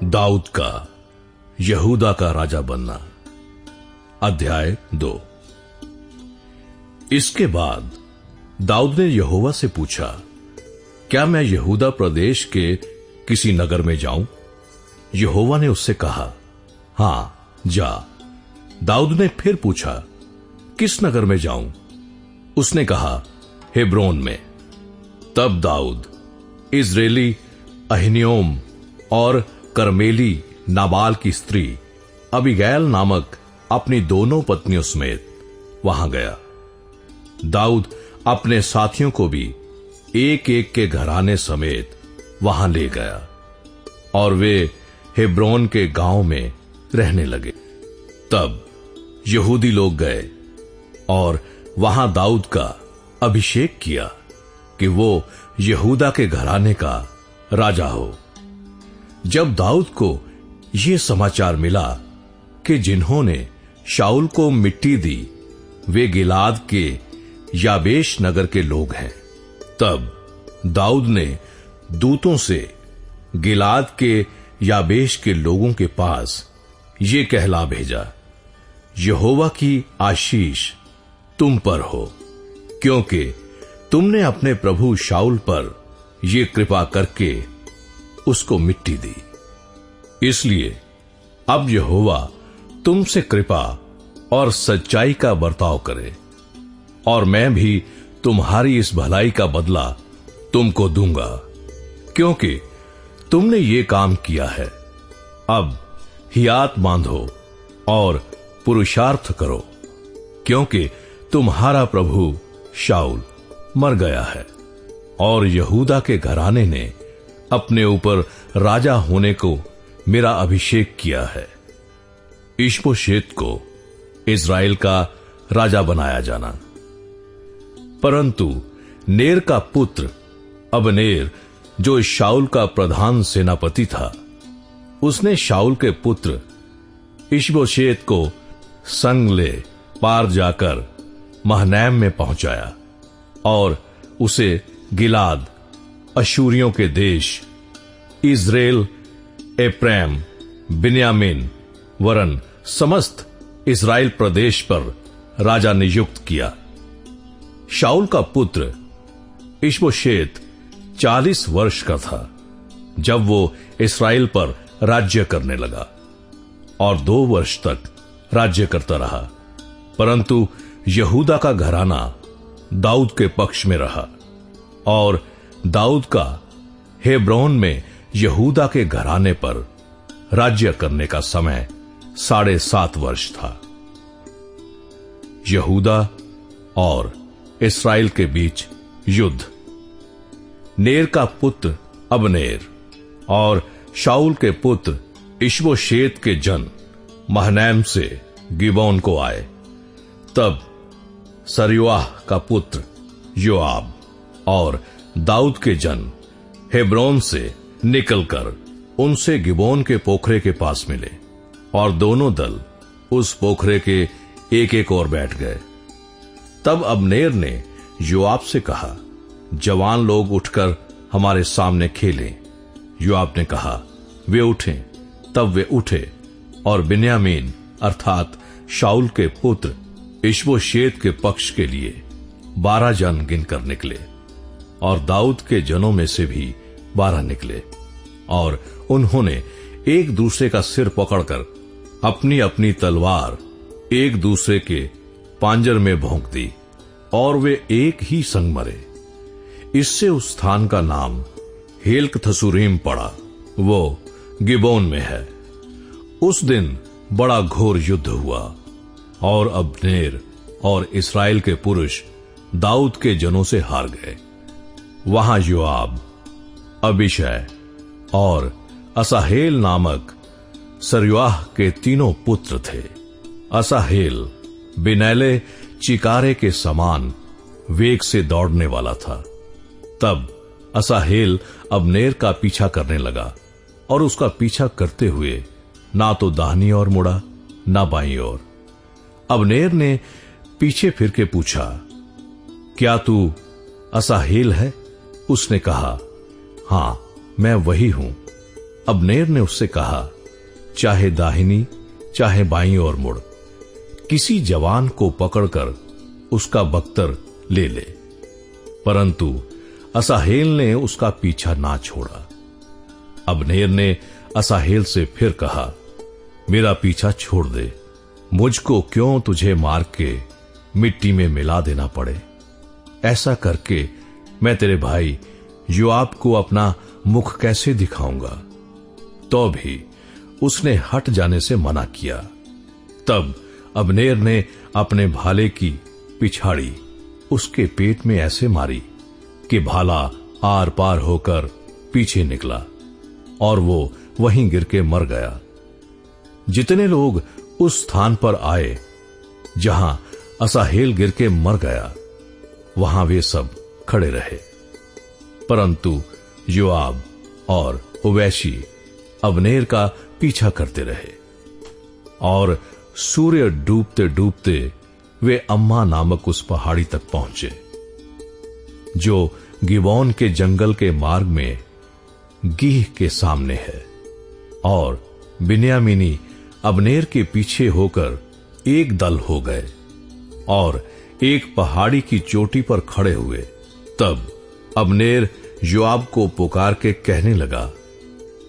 दाऊद का यहूदा का राजा बनना। अध्याय 2। इसके बाद दाऊद ने यहोवा से पूछा, क्या मैं यहूदा प्रदेश के किसी नगर में जाऊं? यहोवा ने उससे कहा, हां, जा। दाऊद ने फिर पूछा, किस नगर में जाऊं? उसने कहा, हेब्रोन में। तब दाऊद इस्राएली अहिनोम और करमेली नाबाल की स्त्री अबीगैल नामक अपनी दोनों पत्नियों समेत वहां गया। दाऊद अपने साथियों को भी एक एक के घराने समेत वहां ले गया और वे हेब्रोन के गांव में रहने लगे। तब यहूदी लोग गए और वहां दाऊद का अभिषेक किया कि वो यहूदा के घराने का राजा हो। जब दाऊद को यह समाचार मिला कि जिन्होंने शाऊल को मिट्टी दी वे गिलाद के याबेश नगर के लोग हैं, तब दाऊद ने दूतों से गिलाद के याबेश के लोगों के पास ये कहला भेजा, यहोवा की आशीष तुम पर हो, क्योंकि तुमने अपने प्रभु शाऊल पर ये कृपा करके उसको मिट्टी दी। इसलिए अब यहोवा तुमसे कृपा और सच्चाई का बर्ताव करे और मैं भी तुम्हारी इस भलाई का बदला तुमको दूंगा, क्योंकि तुमने ये काम किया है। अब हियात बांधो और पुरुषार्थ करो, क्योंकि तुम्हारा प्रभु शाऊल मर गया है और यहूदा के घराने ने अपने ऊपर राजा होने को मेरा अभिषेक किया है। इश्बोशेत को इस्राएल का राजा बनाया जाना। परंतु नेर का पुत्र अबनेर, जो शाऊल का प्रधान सेनापति था, उसने शाऊल के पुत्र इश्बोशेत को संग ले पार जाकर महनैम में पहुंचाया और उसे गिलाद, अशूरियों के देश, इस्राएल, एप्रैम, बिन्यामीन वरन समस्त इस्राएल प्रदेश पर राजा नियुक्त किया। शाऊल का पुत्र इश्बोशेत 40 वर्ष का था जब वो इस्राएल पर राज्य करने लगा और 2 वर्ष तक राज्य करता रहा। परंतु यहूदा का घराना दाऊद के पक्ष में रहा और दाऊद का हेब्रोन में यहूदा के घराने पर राज्य करने का समय 7.5 वर्ष था। यहूदा और इस्राएल के बीच युद्ध। नेर का पुत्र अबनेर और शाऊल के पुत्र इश्बोशेत के जन महनैम से गिबोन को आए। तब सरूयाह का पुत्र योआब और दाऊद के जन हेब्रोन से निकलकर उनसे गिबोन के पोखरे के पास मिले और दोनों दल उस पोखरे के एक एक ओर बैठ गए। तब अबनेर ने योआब से कहा, जवान लोग उठकर हमारे सामने खेलें। योआब ने कहा, वे उठें। तब वे उठे और बिन्यामीन अर्थात शाऊल के पुत्र इश्बोशेत के पक्ष के लिए 12 जन गिनकर निकले और दाऊद के जनों में से भी 12 निकले और उन्होंने एक दूसरे का सिर पकड़कर अपनी अपनी तलवार एक दूसरे के पांजर में भोंक दी और वे एक ही संग मरे। इससे उस स्थान का नाम हेल्कथसूरीम पड़ा, वो गिबोन में है। उस दिन बड़ा घोर युद्ध हुआ और अबनेर और इस्राएल के पुरुष दाऊद के जनों से हार गए। वहां योआब, अबीशै और असाहेल नामक सरूयाह के 3 पुत्र थे। असाहेल बिनैले चिकारे के समान वेग से दौड़ने वाला था। तब असाहेल अबनेर का पीछा करने लगा और उसका पीछा करते हुए ना तो दाहिनी ओर मुड़ा ना बाईं ओर। अबनेर ने पीछे फिर के पूछा, क्या तू असाहेल है? उसने कहा, हां, मैं वही हूं। अब्नेर ने उससे कहा, चाहे दाहिनी चाहे बाईं ओर मुड़, किसी जवान को पकड़कर उसका बख्तर ले ले। परंतु असाहेल ने उसका पीछा ना छोड़ा। अब्नेर ने असाहेल से फिर कहा, मेरा पीछा छोड़ दे, मुझको क्यों तुझे मार के मिट्टी में मिला देना पड़े। ऐसा करके मैं तेरे भाई योआब को अपना मुख कैसे दिखाऊंगा। तो भी उसने हट जाने से मना किया। तब अब्नेर ने अपने भाले की पिछाड़ी उसके पेट में ऐसे मारी कि भाला आर पार होकर पीछे निकला और वो वहीं गिर के मर गया। जितने लोग उस स्थान पर आए जहां असाहेल गिर के मर गया, वहां वे सब खड़े रहे। परंतु योआब और उवैशी अब्नेर का पीछा करते रहे। और सूर्य डूबते डूबते वे अम्मा नामक उस पहाड़ी तक पहुंचे जो गिबोन के जंगल के मार्ग में गीह के सामने है। और बिन्यामीनी अब्नेर के पीछे होकर एक दल हो गए और एक पहाड़ी की चोटी पर खड़े हुए। तब अब्नेर योआब को पुकार के कहने लगा,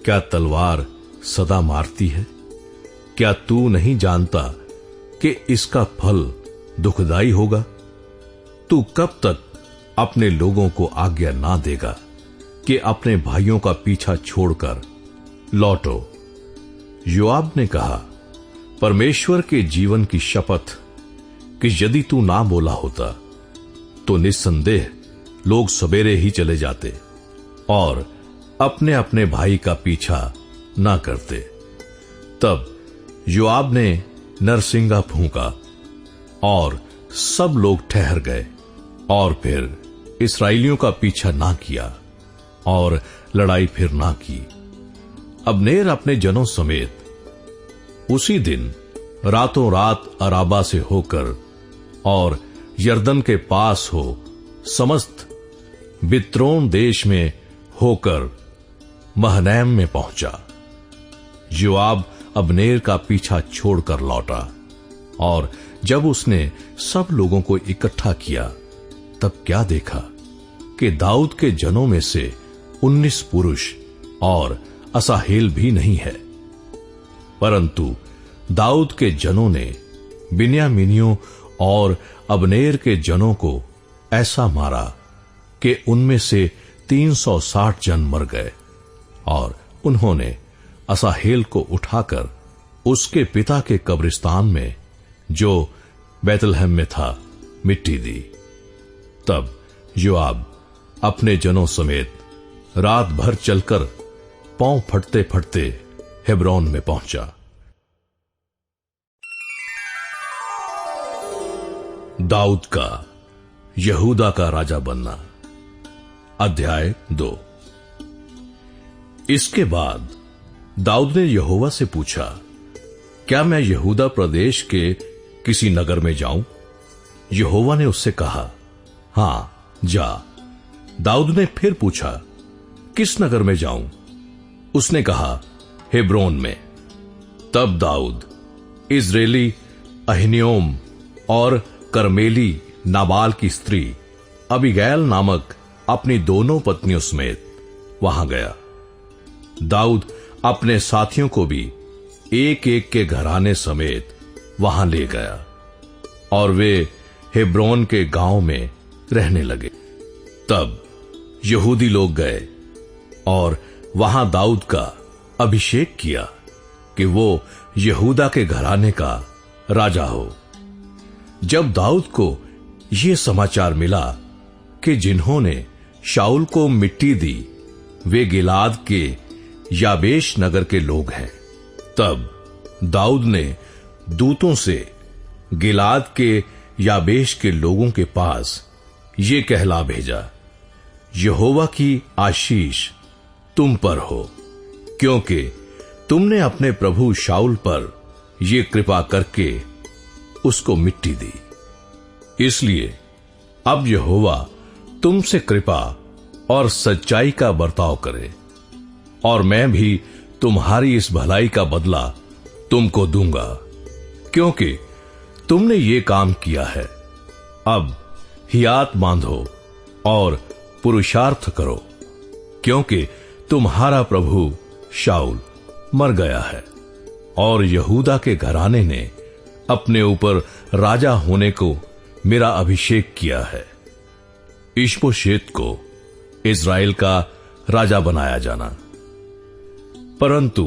क्या तलवार सदा मारती है? क्या तू नहीं जानता कि इसका फल दुखदाई होगा? तू कब तक अपने लोगों को आज्ञा ना देगा कि अपने भाइयों का पीछा छोड़कर लौटो? योआब ने कहा, परमेश्वर के जीवन की शपथ कि यदि तू ना बोला होता तो निस्संदेह लोग सवेरे ही चले जाते और अपने अपने भाई का पीछा ना करते। तब योआब ने नरसिंगा फूंका और सब लोग ठहर गए और फिर इस्राएलियों का पीछा ना किया और लड़ाई फिर ना की। अब्नेर अपने जनों समेत उसी दिन रातों रात अराबा से होकर और यरदन के पास हो समस्त बित्रोन देश में होकर महनैम में पहुंचा। योआब अब्नेर का पीछा छोड़कर लौटा और जब उसने सब लोगों को इकट्ठा किया तब क्या देखा कि दाऊद के जनों में से 19 पुरुष और असाहेल भी नहीं है। परंतु दाऊद के जनों ने बिन्यामीनियों और अब्नेर के जनों को ऐसा मारा कि उनमें से 360 जन मर गए। और उन्होंने असाहेल को उठाकर उसके पिता के कब्रिस्तान में जो बैतलहम में था मिट्टी दी। तब योआब अपने जनों समेत रात भर चलकर पांव फटते फटते हेब्रोन में पहुंचा। दाऊद का यहूदा का राजा बनना, अध्याय 2। इसके बाद दाऊद ने यहोवा से पूछा, क्या मैं यहूदा प्रदेश के किसी नगर में जाऊं? यहोवा ने उससे कहा, हां, जा। दाऊद ने फिर पूछा, किस नगर में जाऊं? उसने कहा, हेब्रोन में। तब दाऊद इस्राएली अहिनोम और करमेली नाबाल की स्त्री अबीगैल नामक अपनी दोनों पत्नियों समेत वहां गया। दाऊद अपने साथियों को भी एक एक के घराने समेत वहां ले गया और वे हेब्रोन के गांव में रहने लगे। तब यहूदी लोग गए और वहां दाऊद का अभिषेक किया कि वो यहूदा के घराने का राजा हो। जब दाऊद को यह समाचार मिला कि जिन्होंने शाऊल को मिट्टी दी वे गिलाद के याबेश नगर के लोग हैं, तब दाऊद ने दूतों से गिलाद के याबेश के लोगों के पास ये कहला भेजा, यहोवा की आशीष तुम पर हो, क्योंकि तुमने अपने प्रभु शाऊल पर ये कृपा करके उसको मिट्टी दी। इसलिए अब यहोवा तुमसे कृपा और सच्चाई का बर्ताव करे और मैं भी तुम्हारी इस भलाई का बदला तुमको दूंगा, क्योंकि तुमने ये काम किया है। अब हियात बांधो और पुरुषार्थ करो, क्योंकि तुम्हारा प्रभु शाऊल मर गया है और यहूदा के घराने ने अपने ऊपर राजा होने को मेरा अभिषेक किया है। इश्बोशेत को इस्राएल का राजा बनाया जाना। परंतु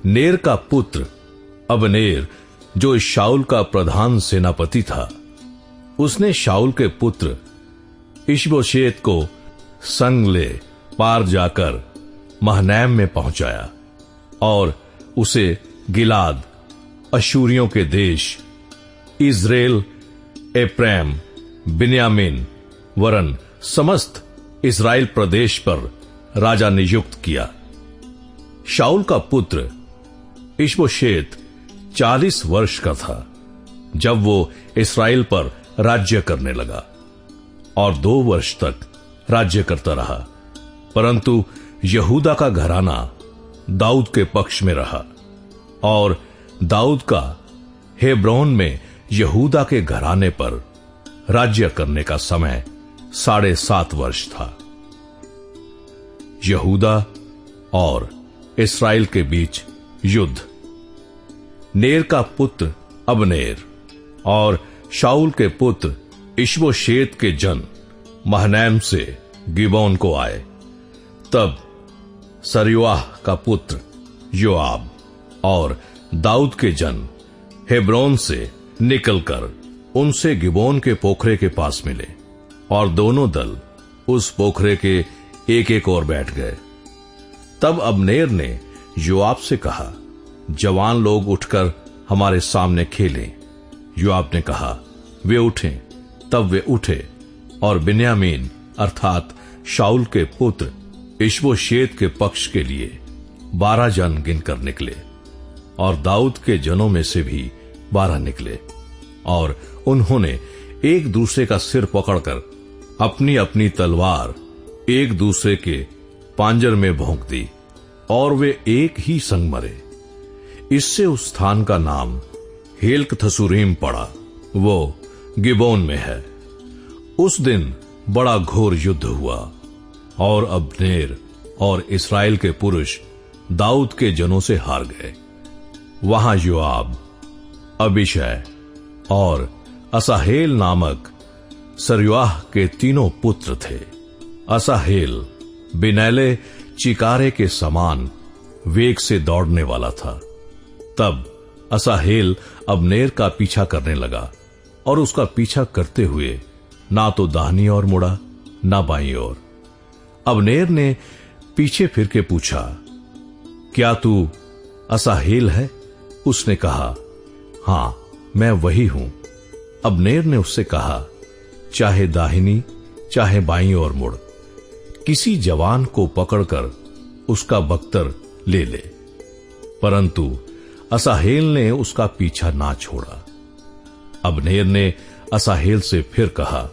नेर का पुत्र अबनेर, जो शाऊल का प्रधान सेनापति था, उसने शाऊल के पुत्र इश्बोशेत को संग ले पार जाकर महनैम में पहुंचाया और उसे गिलाद, अशूरियों के देश, इज़राइल, एप्रैम, बिन्यामीन वरन समस्त इस्राएल प्रदेश पर राजा नियुक्त किया। शाऊल का पुत्र इश्बोशेत 40 वर्ष का था जब वो इस्राएल पर राज्य करने लगा और 2 वर्ष तक राज्य करता रहा। परंतु यहूदा का घराना दाऊद के पक्ष में रहा और दाऊद का हेब्रोन में यहूदा के घराने पर राज्य करने का समय 7.5 वर्ष था। यहूदा और इस्राएल के बीच युद्ध। नेर का पुत्र अबनेर और शाऊल के पुत्र इश्बोशेत के जन महनैम से गिबोन को आए। तब सरूयाह का पुत्र योआब और दाऊद के जन हेब्रोन से निकलकर उनसे गिबोन के पोखरे के पास मिले और दोनों दल उस पोखरे के एक ओर बैठ गए। तब अबनेर ने योआब से कहा, जवान लोग उठकर हमारे सामने खेलें। योआब ने कहा, वे उठें। तब वे उठे और बिन्यामीन अर्थात शाऊल के पुत्र इश्बोशेत के पक्ष के लिए 12 जन गिनकर निकले और दाऊद के जनों में से भी 12 निकले और उन्होंने एक दूसरे का सिर पकड़कर अपनी अपनी तलवार एक दूसरे के पांजर में भोंक दी और वे एक ही संग मरे। इससे उस स्थान का नाम हेल्कथसूरीम पड़ा, वो गिबोन में है। उस दिन बड़ा घोर युद्ध हुआ और अबनेर और इस्राएल के पुरुष दाऊद के जनों से हार गए। वहां योआब, अबीशै और असाहेल नामक सरूयाह के 3 पुत्र थे। असाहेल बिनैले चिकारे के समान वेग से दौड़ने वाला था। तब असाहेल अबनेर का पीछा करने लगा और उसका पीछा करते हुए ना तो दाहिनी ओर मुड़ा ना बाईं ओर। अबनेर ने पीछे फिर के पूछा, क्या तू असाहेल है? उसने कहा, हां, मैं वही हूं। अबनेर ने उससे कहा, चाहे दाहिनी चाहे बाईं ओर मुड़, किसी जवान को पकड़कर उसका बख्तर ले ले। परंतु असाहेल ने उसका पीछा ना छोड़ा। अबनेर ने असाहेल से फिर कहा,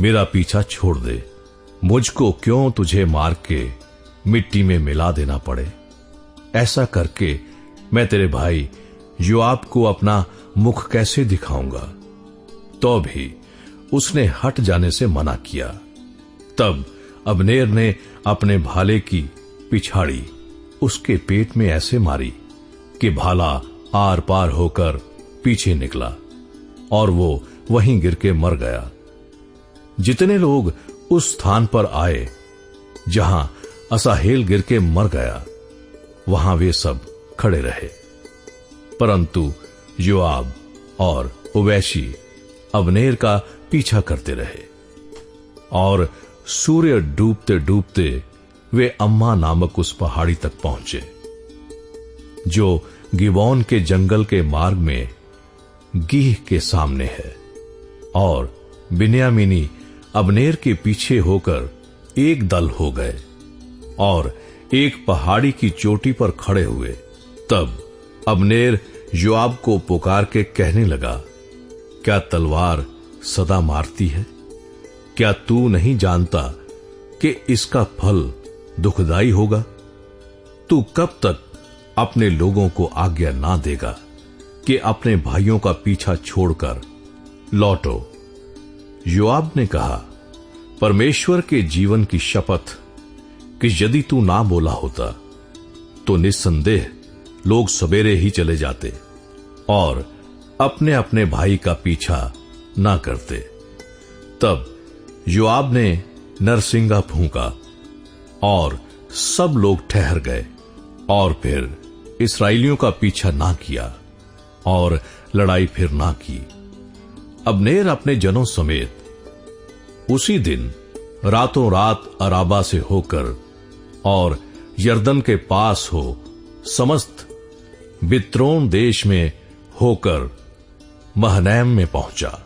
मेरा पीछा छोड़ दे, मुझको क्यों तुझे मार के मिट्टी में मिला देना पड़े। ऐसा करके मैं तेरे भाई योआब को अपना मुख कैसे दिखाऊंगा। तो भी उसने हट जाने से मना किया। तब अबनेर ने अपने भाले की पिछाड़ी उसके पेट में ऐसे मारी कि भाला आर पार होकर पीछे निकला और वो वहीं गिर के मर गया। जितने लोग उस स्थान पर आए जहां असाहेल गिर के मर गया, वहां वे सब खड़े रहे। परंतु योआब और उवैशी अबनेर का पीछा करते रहे और सूर्य डूबते डूबते वे अम्मा नामक उस पहाड़ी तक पहुंचे जो गिबोन के जंगल के मार्ग में गीह के सामने है। और बिन्यामीनी अबनेर के पीछे होकर एक दल हो गए और एक पहाड़ी की चोटी पर खड़े हुए। तब अबनेर योआब को पुकार के कहने लगा, क्या तलवार सदा मारती है? क्या तू नहीं जानता कि इसका फल दुखदाई होगा? तू कब तक अपने लोगों को आज्ञा ना देगा कि अपने भाइयों का पीछा छोड़कर लौटो। योआब ने कहा, परमेश्वर के जीवन की शपथ कि यदि तू ना बोला होता तो निस्संदेह लोग सवेरे ही चले जाते और अपने अपने भाई का पीछा ना करते। तब योआब ने नरसिंगा फूंका और सब लोग ठहर गए और फिर इस्राएलियों का पीछा ना किया और लड़ाई फिर ना की। अब्नेर अपने जनों समेत उसी दिन रातों रात अराबा से होकर और यरदन के पास हो समस्त बित्रोन देश में होकर महनैम में पहुंचा।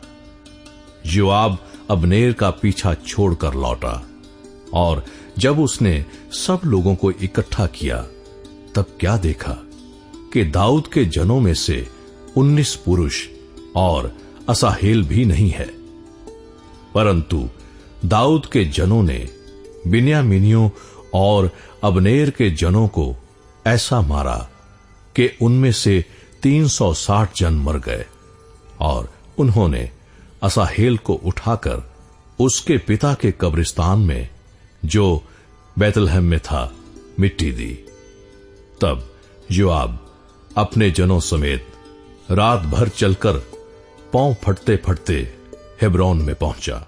योआब अब्नेर का पीछा छोड़कर लौटा और जब उसने सब लोगों को इकट्ठा किया तब क्या देखा कि दाऊद के जनों में से 19 पुरुष और असाहेल भी नहीं है, परंतु दाऊद के जनों ने बिन्यामीनियों और अब्नेर के जनों को ऐसा मारा कि उनमें से 360 जन मर गए और उन्होंने असाहेल को उठाकर उसके पिता के कब्रिस्तान में जो बैतलहम में था मिट्टी दी। तब योआब अपने जनों समेत रात भर चलकर पांव फटते फटते हेब्रोन में पहुंचा।